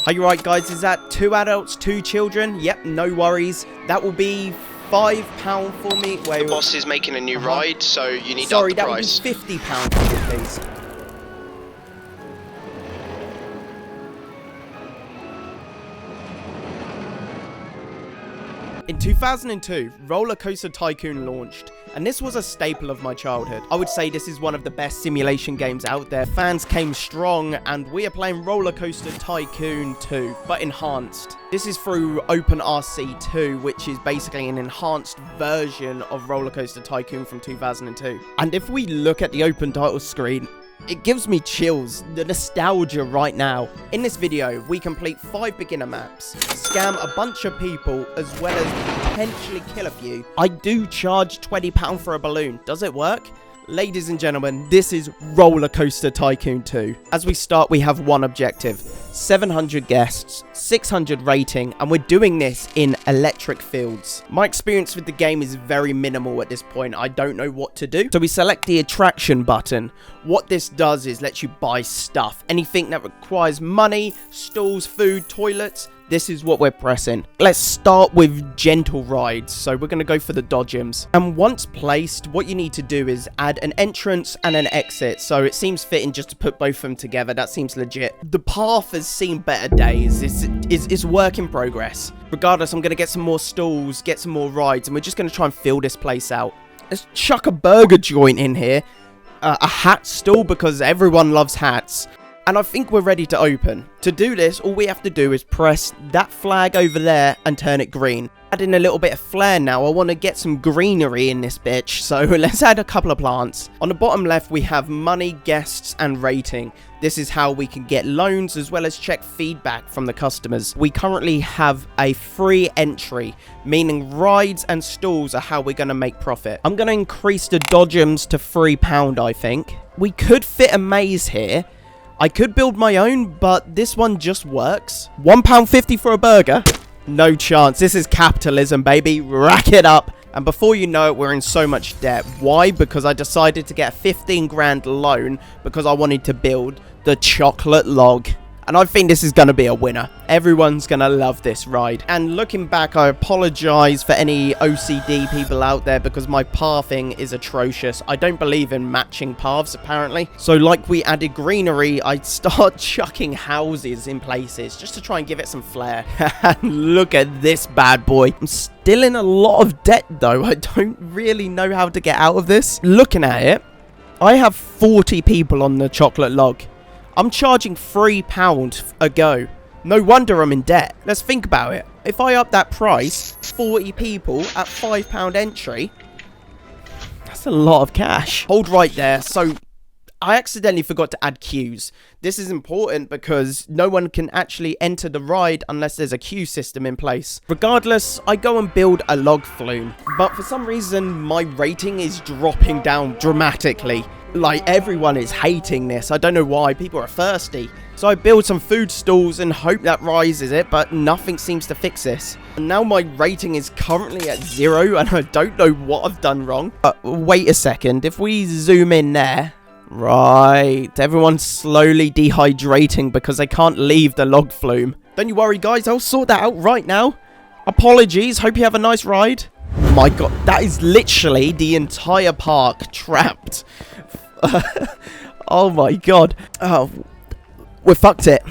Are you right, guys? Is that 2 adults, 2 children? Yep, no worries. That will be £5 for me. Wait, the boss is making a new ride, so you need to up the price. Sorry, that would be £50 for me, please. In 2002, Rollercoaster Tycoon launched, and this was a staple of my childhood. I would say this is one of the best simulation games out there. Fans came strong, and we are playing Rollercoaster Tycoon 2, but enhanced. This is through OPENRCT 2, which is basically an enhanced version of Rollercoaster Tycoon from 2002. And if we look at the open title screen, it gives me chills, the nostalgia right now. In this video, we complete 5 beginner maps, scam a bunch of people, as well as potentially kill a few. I do charge £20 for a balloon. Does it work? Ladies and gentlemen, this is Rollercoaster Tycoon 2. As we start, we have one objective. 700 guests, 600 rating, and we're doing this in electric fields. My experience with the game is very minimal at this point. I don't know what to do. So we select the attraction button. What this does is lets you buy stuff. Anything that requires money, stalls, food, toilets. This is what we're pressing. Let's start with gentle rides. So we're going to go for the dodgems. And once placed, what you need to do is add an entrance and an exit. So it seems fitting just to put both of them together. That seems legit. The path has seen better days. It's work in progress. Regardless, I'm going to get some more stalls, get some more rides, and we're just going to try and fill this place out. Let's chuck a burger joint in here. A hat stall, because everyone loves hats. And I think we're ready to open. To do this, all we have to do is press that flag over there and turn it green. Add in a little bit of flair now. I want to get some greenery in this bitch, so let's add a couple of plants. On the bottom left, we have money, guests, and rating. This is how we can get loans as well as check feedback from the customers. We currently have a free entry, meaning rides and stalls are how we're going to make profit. I'm going to increase the dodgems to £3, I think. We could fit a maze here. I could build my own, but this one just works. £1.50 for a burger? No chance. This is capitalism, baby. Rack it up. And before you know it, we're in so much debt. Why? Because I decided to get a 15 grand loan because I wanted to build the chocolate log. And I think this is going to be a winner. Everyone's going to love this ride. And looking back, I apologize for any OCD people out there because my pathing is atrocious. I don't believe in matching paths, apparently. So like we added greenery, I'd start chucking houses in places just to try and give it some flair. And look at this bad boy. I'm still in a lot of debt, though. I don't really know how to get out of this. Looking at it, I have 40 people on the chocolate log. I'm charging £3 a go. No wonder I'm in debt. Let's think about it. If I up that price, 40 people at £5 entry, that's a lot of cash. Hold right there. So I accidentally forgot to add queues. This is important because no one can actually enter the ride unless there's a queue system in place. Regardless, I go and build a log flume. But for some reason, my rating is dropping down dramatically. Like, everyone is hating this. I don't know why. People are thirsty. So I build some food stalls and hope that rises it, but nothing seems to fix this. And now my rating is currently at 0, and I don't know what I've done wrong. Wait a second. If we zoom in there... Right. Everyone's slowly dehydrating because they can't leave the log flume. Don't you worry, guys. I'll sort that out right now. Apologies. Hope you have a nice ride. My God. That is literally the entire park trapped. Oh my God. Oh, we fucked it.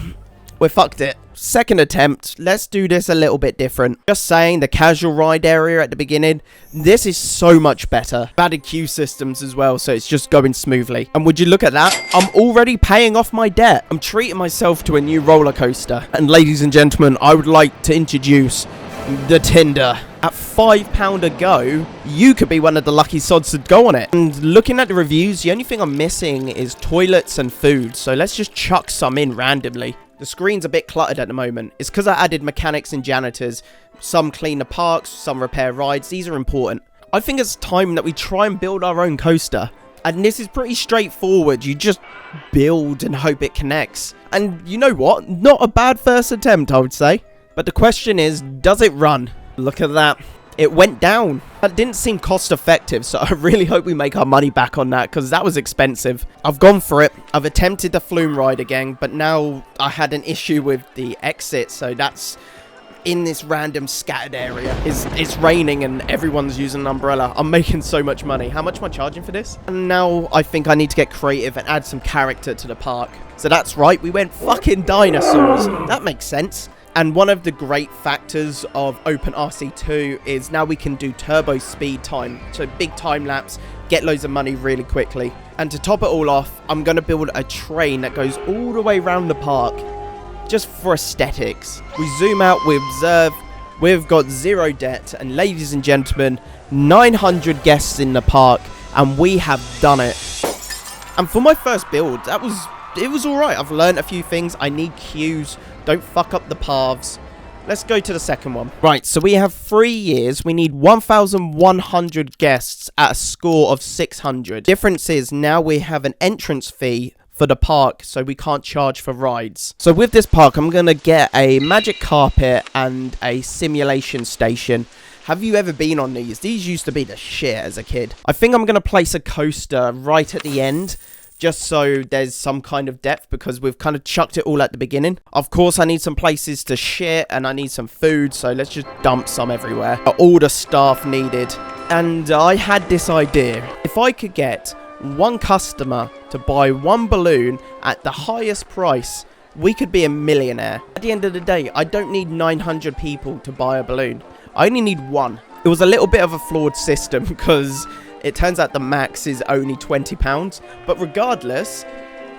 We fucked it. Second attempt. Let's do this a little bit different. Just saying, the casual ride area at the beginning, this is so much better. Added queue systems as well, so it's just going smoothly. And would you look at that? I'm already paying off my debt. I'm treating myself to a new roller coaster. And ladies and gentlemen, I would like to introduce the Tinder. At £5 a go, you could be one of the lucky sods to go on it. And looking at the reviews, the only thing I'm missing is toilets and food. So let's just chuck some in randomly. The screen's a bit cluttered at the moment. It's because I added mechanics and janitors. Some clean the parks, some repair rides. These are important. I think it's time that we try and build our own coaster. And this is pretty straightforward. You just build and hope it connects. And you know what? Not a bad first attempt, I would say. But the question is, does it run? Look at that. it went down. That didn't seem cost effective, so I really hope we make our money back on that, because that was expensive. I've gone for it. I've attempted the flume ride again, but now I had an issue with the exit, so that's in this random scattered area. It's raining and everyone's using an umbrella. I'm making so much money. How much am I charging for this? And now I think I need to get creative and add some character to the park. So that's right, we went fucking dinosaurs. That makes sense. And one of the great factors of OpenRCT 2 is now we can do turbo speed time. So big time lapse, get loads of money really quickly. And to top it all off, I'm going to build a train that goes all the way around the park just for aesthetics. We zoom out, we observe, we've got 0 debt, and ladies and gentlemen, 900 guests in the park, and we have done it. And for my first build, it was alright. I've learned a few things. I need queues. Don't fuck up the paths. Let's go to the second one. Right, so we have 3 years. We need 1,100 guests at a score of 600. Difference is now we have an entrance fee for the park, so we can't charge for rides. So with this park, I'm going to get a magic carpet and a simulation station. Have you ever been on these? These used to be the shit as a kid. I think I'm going to place a coaster right at the end, just so there's some kind of depth, because we've kind of chucked it all at the beginning. Of course, I need some places to shit, and I need some food, so let's just dump some everywhere. All the staff needed. And I had this idea. If I could get one customer to buy one balloon at the highest price, we could be a millionaire. At the end of the day, I don't need 900 people to buy a balloon. I only need one. It was a little bit of a flawed system, because it turns out the max is only £20. But regardless,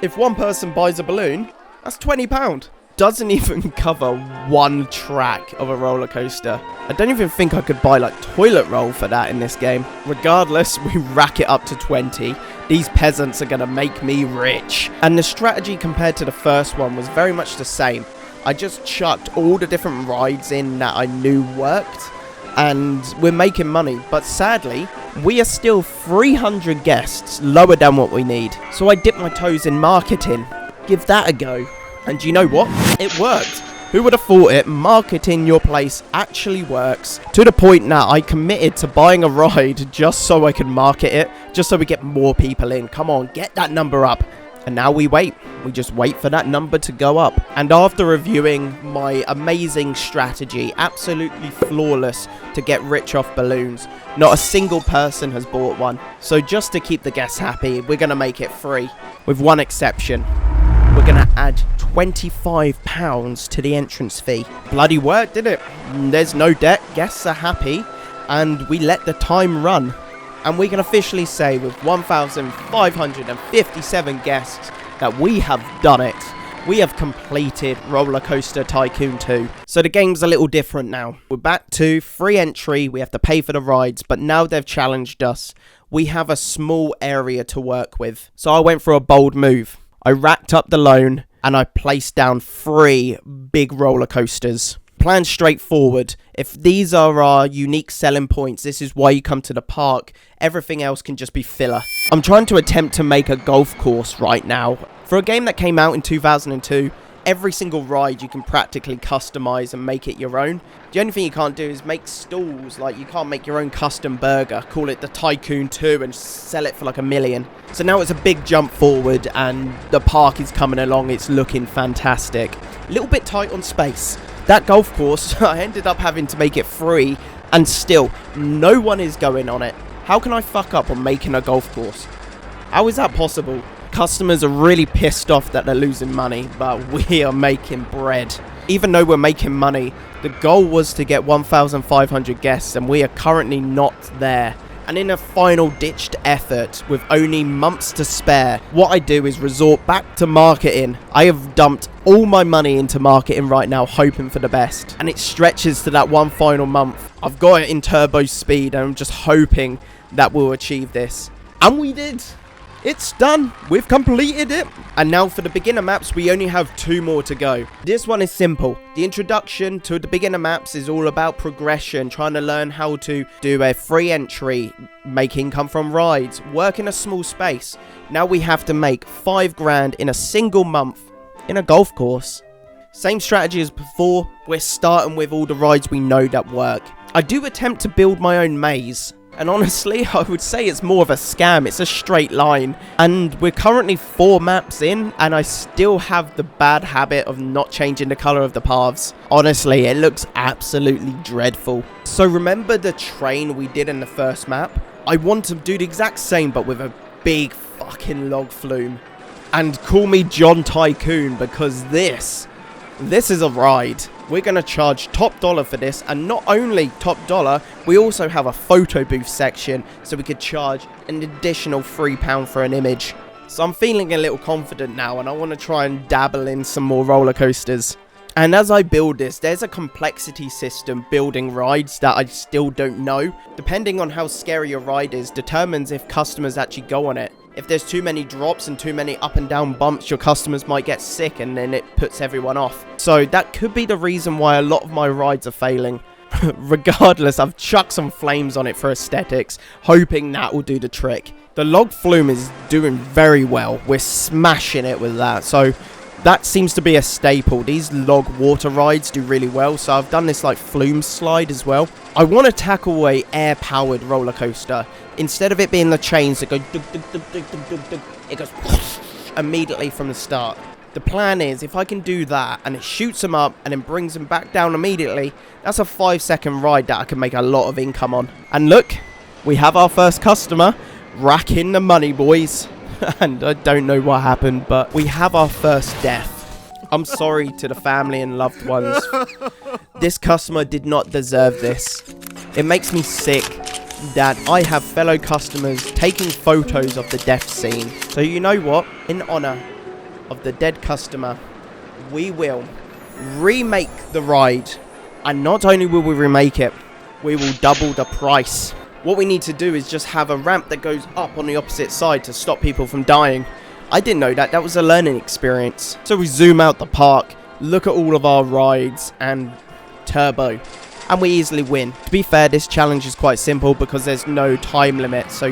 if one person buys a balloon, that's £20. Doesn't even cover one track of a roller coaster. I don't even think I could buy like toilet roll for that in this game. Regardless, we rack it up to 20. These peasants are gonna make me rich. And the strategy compared to the first one was very much the same. I just chucked all the different rides in that I knew worked, and we're making money. But sadly, we are still 300 guests lower than what we need. So I dipped my toes in marketing. Give that a go. And you know what? It worked. Who would have thought it? Marketing your place actually works. To the point now, I committed to buying a ride just so I can market it, just so we get more people in. Come on, get that number up. And now we wait. We just wait for that number to go up. And after reviewing my amazing strategy, absolutely flawless to get rich off balloons, not a single person has bought one. So just to keep the guests happy, we're going to make it free, with one exception. We're going to add £25 to the entrance fee. Bloody worked, did it? There's no debt, guests are happy, and we let the time run. And we can officially say with 1,557 guests that we have done it. We have completed Rollercoaster Tycoon 2. So the game's a little different now. We're back to free entry, we have to pay for the rides, but now they've challenged us. We have a small area to work with. So I went for a bold move. I racked up the loan and I placed down 3 big roller coasters. Plan straightforward. If these are our unique selling points, this is why you come to the park. Everything else can just be filler. I'm trying to attempt to make a golf course right now. For a game that came out in 2002, every single ride you can practically customize and make it your own. The only thing you can't do is make stalls. Like, you can't make your own custom burger, call it the Tycoon 2 and sell it for like $1 million. So now it's a big jump forward and the park is coming along. It's looking fantastic. A little bit tight on space. That golf course, I ended up having to make it free, and still, no one is going on it. How can I fuck up on making a golf course? How is that possible? Customers are really pissed off that they're losing money, but we are making bread. Even though we're making money, the goal was to get 1,500 guests, and we are currently not there. And in a final ditched effort, with only months to spare, what I do is resort back to marketing. I have dumped all my money into marketing right now, hoping for the best. And it stretches to that one final month. I've got it in turbo speed, and I'm just hoping that we'll achieve this. And we did! It's done! We've completed it! And now for the beginner maps, we only have 2 more to go. This one is simple. The introduction to the beginner maps is all about progression, trying to learn how to do a free entry, make income from rides, work in a small space. Now we have to make 5 grand in a single month in a golf course. Same strategy as before, we're starting with all the rides we know that work. I do attempt to build my own maze. And honestly, I would say it's more of a scam. It's a straight line. And we're currently 4 maps in, and I still have the bad habit of not changing the color of the paths. Honestly, it looks absolutely dreadful. So remember the train we did in the first map? I want to do the exact same, but with a big fucking log flume. And call me John Tycoon, because this is a ride. We're going to charge top dollar for this, and not only top dollar, we also have a photo booth section, so we could charge an additional £3 for an image. So I'm feeling a little confident now, and I want to try and dabble in some more roller coasters. And as I build this, there's a complexity system building rides that I still don't know. Depending on how scary your ride is, determines if customers actually go on it. If there's too many drops and too many up and down bumps, your customers might get sick, and then it puts everyone off. So that could be the reason why a lot of my rides are failing. Regardless, I've chucked some flames on it for aesthetics, hoping that will do the trick. The log flume is doing very well. We're smashing it with that. So that seems to be a staple. These log water rides do really well. So I've done this like flume slide as well. I want to tackle a air-powered roller coaster. Instead of it being the chains that go dug, dug, dug, dug, dug, dug, dug, it goes immediately from the start. The plan is, if I can do that and it shoots them up and then brings them back down immediately, that's a 5-second ride that I can make a lot of income on. And look, we have our first customer. Rack in the money, boys. And I don't know what happened, but we have our first death. I'm sorry to the family and loved ones. This customer did not deserve this. It makes me sick that I have fellow customers taking photos of the death scene. So you know what? In honor of the dead customer, we will remake the ride. And not only will we remake it, we will double the price. What we need to do is just have a ramp that goes up on the opposite side to stop people from dying. I didn't know that. That was a learning experience. So we zoom out the park, look at all of our rides, and turbo. And we easily win. To be fair, this challenge is quite simple because there's no time limit, so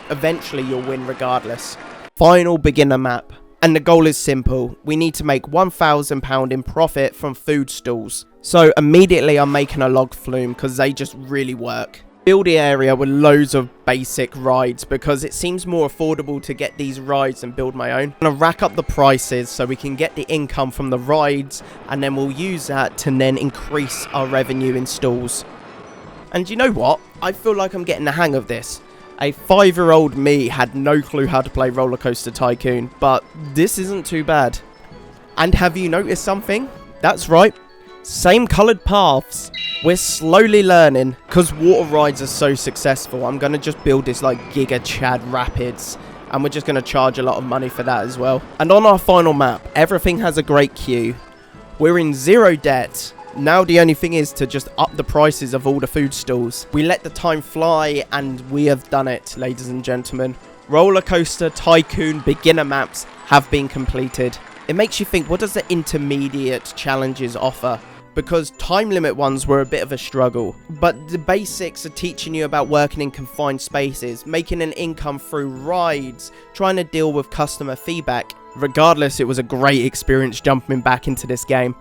eventually you'll win regardless. Final beginner map. And the goal is simple. We need to make £1,000 in profit from food stalls. So immediately I'm making a log flume because they just really work. Build the area with loads of basic rides because it seems more affordable to get these rides and build my own. I'm going to rack up the prices so we can get the income from the rides, and then we'll use that to then increase our revenue in stalls. And you know what? I feel like I'm getting the hang of this. A 5-year-old me had no clue how to play Rollercoaster Tycoon, but this isn't too bad. And have you noticed something? That's right. Same coloured paths. We're slowly learning. Because water rides are so successful, I'm going to just build this like Giga Chad Rapids. And we're just going to charge a lot of money for that as well. And on our final map, everything has a great queue. We're in zero debt. Now the only thing is to just up the prices of all the food stalls. We let the time fly, and we have done it, ladies and gentlemen. Rollercoaster Tycoon beginner maps have been completed. It makes you think, what does the intermediate challenges offer? Because time limit ones were a bit of a struggle. But the basics are teaching you about working in confined spaces, making an income through rides, trying to deal with customer feedback. Regardless, it was a great experience jumping back into this game.